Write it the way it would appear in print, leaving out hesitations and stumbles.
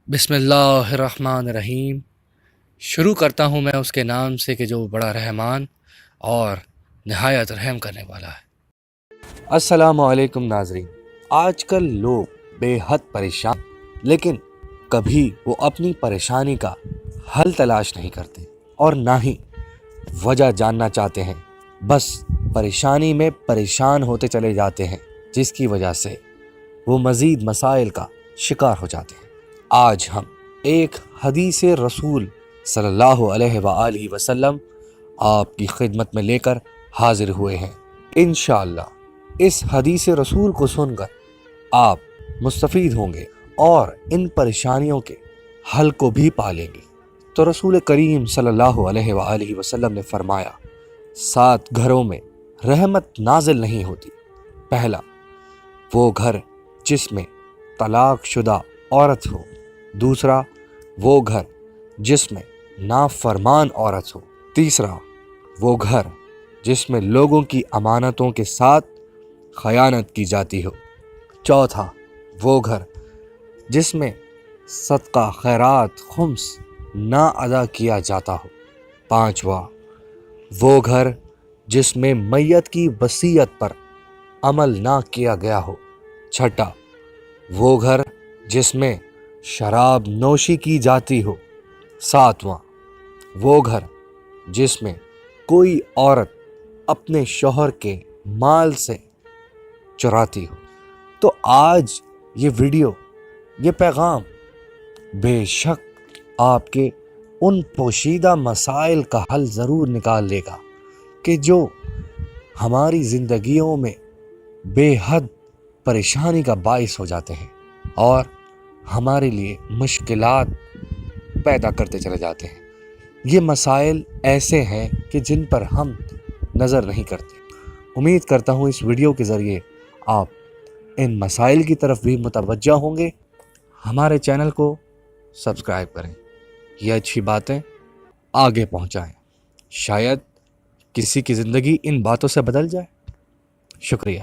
بسم اللہ الرحمن الرحیم۔ شروع کرتا ہوں میں اس کے نام سے کہ جو بڑا رحمان اور نہایت رحم کرنے والا ہے۔ السلام علیکم ناظرین۔ آج کل لوگ بے حد پریشان، لیکن کبھی وہ اپنی پریشانی کا حل تلاش نہیں کرتے اور نہ ہی وجہ جاننا چاہتے ہیں، بس پریشانی میں پریشان ہوتے چلے جاتے ہیں، جس کی وجہ سے وہ مزید مسائل کا شکار ہو جاتے ہیں۔ آج ہم ایک حدیث رسول صلی اللہ علیہ وآلہ وسلم آپ کی خدمت میں لے کر حاضر ہوئے ہیں۔ انشاءاللہ اس حدیث رسول کو سن کر آپ مستفید ہوں گے اور ان پریشانیوں کے حل کو بھی پالیں گے۔ تو رسول کریم صلی اللہ علیہ وآلہ وسلم نے فرمایا، 7 گھروں میں رحمت نازل نہیں ہوتی۔ پہلا، وہ گھر جس میں طلاق شدہ عورت ہو۔ دوسرا، وہ گھر جس میں نافرمان عورت ہو۔ تیسرا، وہ گھر جس میں لوگوں کی امانتوں کے ساتھ خیانت کی جاتی ہو۔ چوتھا، وہ گھر جس میں صدقہ خیرات خمس نہ ادا کیا جاتا ہو۔ پانچواں، وہ گھر جس میں میت کی وصیت پر عمل نہ کیا گیا ہو۔ چھٹا، وہ گھر جس میں شراب نوشی کی جاتی ہو۔ ساتواں، وہ گھر جس میں کوئی عورت اپنے شوہر کے مال سے چراتی ہو۔ تو آج یہ ویڈیو، یہ پیغام بے شک آپ کے ان پوشیدہ مسائل کا حل ضرور نکال لے گا کہ جو ہماری زندگیوں میں بے حد پریشانی کا باعث ہو جاتے ہیں اور ہمارے لیے مشکلات پیدا کرتے چلے جاتے ہیں۔ یہ مسائل ایسے ہیں کہ جن پر ہم نظر نہیں کرتے۔ امید کرتا ہوں اس ویڈیو کے ذریعے آپ ان مسائل کی طرف بھی متوجہ ہوں گے۔ ہمارے چینل کو سبسکرائب کریں، یہ اچھی باتیں آگے پہنچائیں، شاید کسی کی زندگی ان باتوں سے بدل جائے۔ شکریہ۔